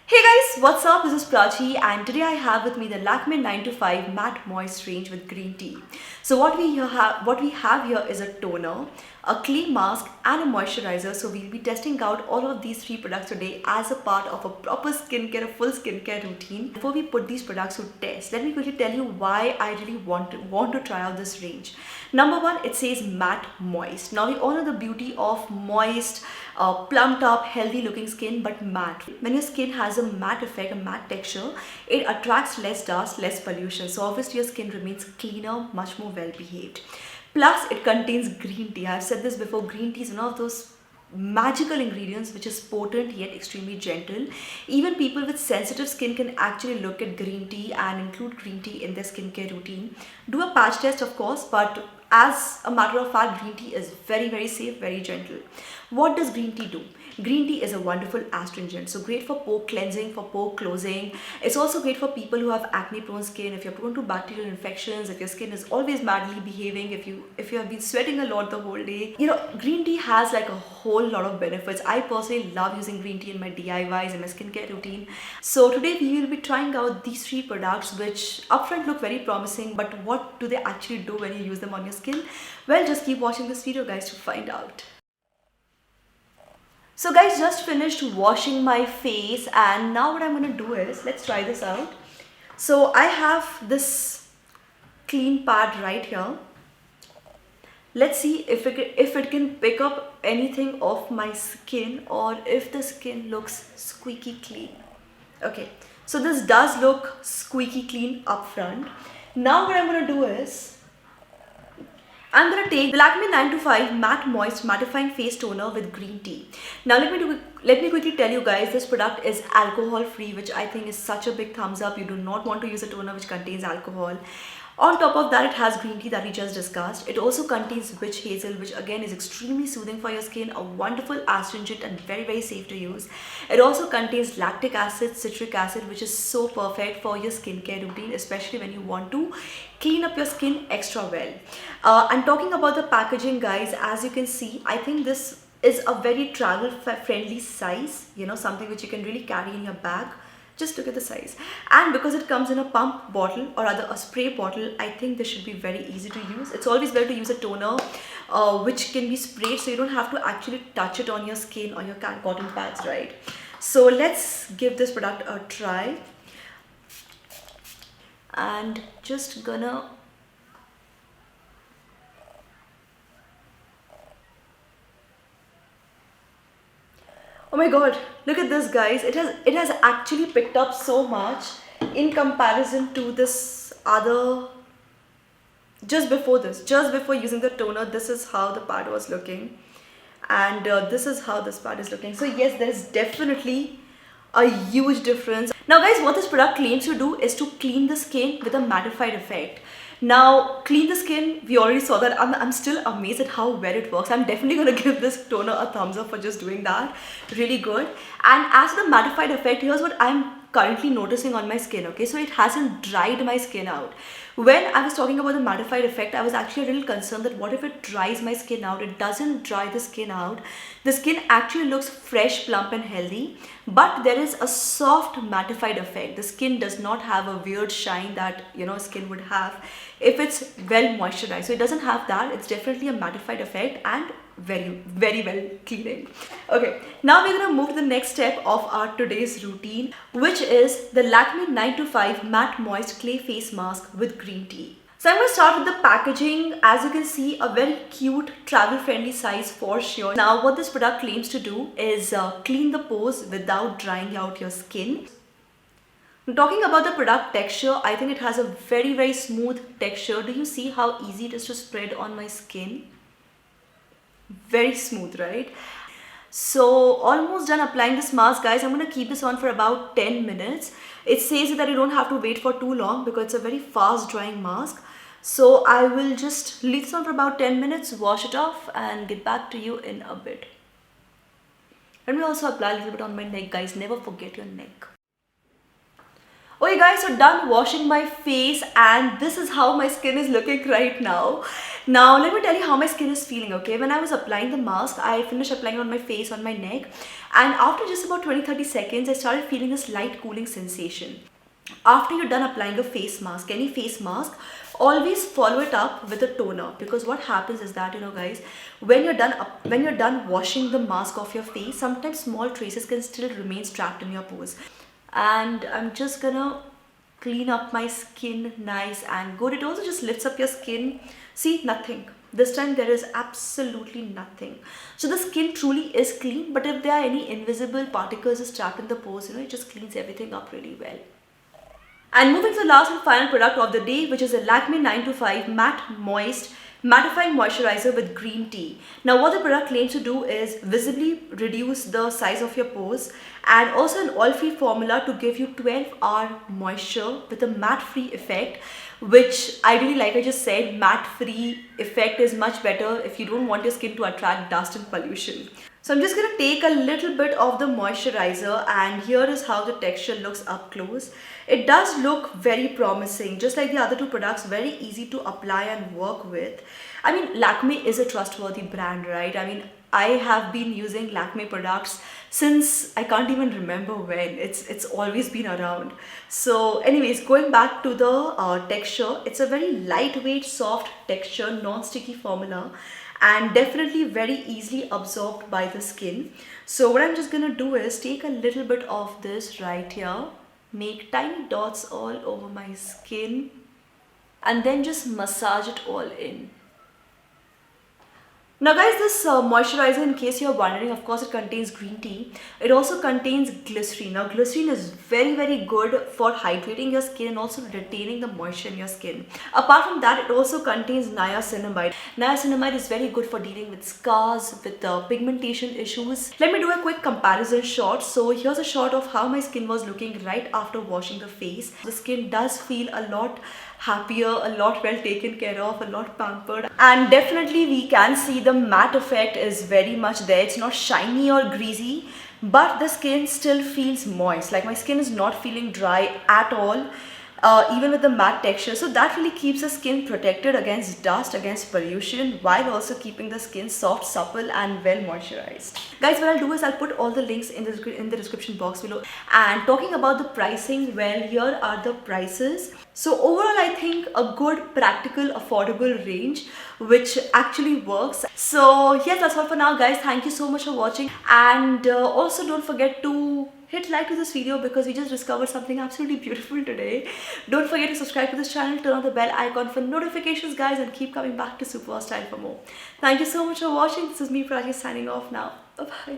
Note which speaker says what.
Speaker 1: Hey guys, what's up? This is Prachi and today I have with me the Lakme 9 to 5 Matte Moist range with green tea. So what we have here is a toner, a clay mask and a moisturizer. So we'll be testing out all of these three products today as a part of a proper skincare, a full skincare routine. Before we put these products to test, let me quickly tell you why I really want to try out this range. Number one, it says matte moist. Now we all know the beauty of moist, plumped up, healthy looking skin, but matte. When your skin has a matte effect, a matte texture, it attracts less dust, less pollution. So obviously your skin remains cleaner, much more well behaved. Plus it contains green tea. I've said this before, green tea is one of those magical ingredients which is potent yet extremely gentle. Even people with sensitive skin can actually look at green tea and include green tea in their skincare routine. Do a patch test of course, but as a matter of fact, green tea is very safe, very gentle. What does green tea do? Green tea is a wonderful astringent, so great for pore cleansing, for pore closing. It's also great for people who have acne prone skin, if you're prone to bacterial infections, if your skin is always madly behaving, if you have been sweating a lot the whole day. You know, green tea has like a whole lot of benefits. I personally love using green tea in my DIYs and my skincare routine. So today we will be trying out these three products which upfront look very promising, but what do they actually do when you use them on your skin? Well, just keep watching this video guys to find out. So guys, just finished washing my face and now what I'm going to do is, let's try this out. So I have this clean pad right here. Let's see if it can pick up anything off my skin or if the skin looks squeaky clean. Okay, so this does look squeaky clean up front. Now what I'm going to do is, I'm going to take the Lakme 9 to 5 Matte Moist Mattifying Face Toner with green tea. Now let me quickly tell you guys, this product is alcohol free, which I think is such a big thumbs up. You do not want to use a toner which contains alcohol. On top of that, it has green tea that we just discussed. It also contains witch hazel, which again is extremely soothing for your skin, a wonderful astringent and very safe to use. It also contains lactic acid, citric acid, which is so perfect for your skincare routine, especially when you want to clean up your skin extra well. And talking about the packaging guys, as you can see, I think this is a very travel friendly size, you know, something which you can really carry in your bag. Just look at the size. And because it comes in a pump bottle or rather a spray bottle, I think this should be very easy to use. It's always better to use a toner which can be sprayed so you don't have to actually touch it on your skin or your cotton pads, right? So let's give this product a try. And just gonna oh my god, look at this guys. It has actually picked up so much in comparison to this other. Just before using the toner, this is how the pad was looking, and this is how this pad is looking. So yes, there is definitely a huge difference. Now guys, what this product claims to do is to clean the skin with a mattified effect. Now, clean the skin, we already saw that. I'm still amazed at how well it works. I'm definitely going to give this toner a thumbs up for just doing that. Really good. And as for the mattified effect, here's what I'm currently noticing on my skin, okay? So it hasn't dried my skin out. When I was talking about the mattified effect, I was actually a little concerned that what if it dries my skin out? It doesn't dry the skin out. The skin actually looks fresh, plump and healthy, but there is a soft mattified effect. The skin does not have a weird shine that, you know, skin would have if it's well moisturized. So it doesn't have that. It's definitely a mattified effect and very well cleaning. Okay, now we're gonna move to the next step of our today's routine, which is the Lakme 9 to 5 Matte Moist Clay Face Mask with green tea. So I'm going to start with the packaging. As you can see, a very cute travel friendly size for sure. Now what this product claims to do is clean the pores without drying out your skin. Talking about the product texture, I think it has a very smooth texture. Do you see how easy it is to spread on my skin? Very smooth, right? So almost done applying this mask guys. I'm going to keep this on for about 10 minutes. It says that you don't have to wait for too long because it's a very fast drying mask. So I will just leave this on for about 10 minutes, wash it off and get back to you in a bit. Let me also apply a little bit on my neck guys. Never forget your neck. Okay guys, so done washing my face and this is how my skin is looking right now. Now let me tell you how my skin is feeling, okay? When I was applying the mask, I finished applying it on my face, on my neck, and after just about 20-30 seconds, I started feeling this light cooling sensation. After you're done applying a face mask, any face mask, always follow it up with a toner, because what happens is that, you know guys, when you're done washing the mask off your face, sometimes small traces can still remain trapped in your pores. And I'm just gonna clean up my skin nice and good. It also just lifts up your skin. See, nothing. This time there is absolutely nothing. So the skin truly is clean, but if there are any invisible particles trapped in the pores, you know, it just cleans everything up really well. And moving to the last and final product of the day, which is a Lakme 925 Matte Moist Mattifying Moisturizer with Green Tea. Now what the product claims to do is visibly reduce the size of your pores, and also an oil-free formula to give you 12-hour moisture with a matte-free effect, which I really like. I just said matte-free effect is much better if you don't want your skin to attract dust and pollution. So I'm just going to take a little bit of the moisturizer, and here is how the texture looks up close. It does look very promising, just like the other two products, very easy to apply and work with. I mean, Lakme is a trustworthy brand, right? I mean, I have been using Lakme products since I can't even remember when. It's always been around. So anyways, going back to the texture, it's a very lightweight, soft texture, non-sticky formula, and definitely very easily absorbed by the skin. So what I'm just gonna do is take a little bit of this right here, make tiny dots all over my skin, and then just massage it all in. Now guys, this moisturizer, in case you're wondering, of course it contains green tea. It also contains glycerin. Now glycerin is very good for hydrating your skin and also retaining the moisture in your skin. Apart from that, it also contains niacinamide. Niacinamide is very good for dealing with scars, with pigmentation issues. Let me do a quick comparison shot. So here's a shot of how my skin was looking right after washing the face. The skin does feel a lot happier, a lot well taken care of, a lot pampered, and definitely we can see the matte effect is very much there. It's not shiny or greasy, but the skin still feels moist. Like my skin is not feeling dry at all, even with the matte texture. So that really keeps the skin protected against dust, against pollution, while also keeping the skin soft, supple and well moisturized. Guys, what I'll do is I'll put all the links in the description box below. And talking about the pricing, well, here are the prices. So overall, I think a good, practical, affordable range, which actually works. So yes, that's all for now, guys. Thank you so much for watching, and also don't forget to hit like to this video, because we just discovered something absolutely beautiful today. Don't forget to subscribe to this channel, turn on the bell icon for notifications, guys, and keep coming back to Super Style for more. Thank you so much for watching. This is me, Prachi, signing off now. Bye bye.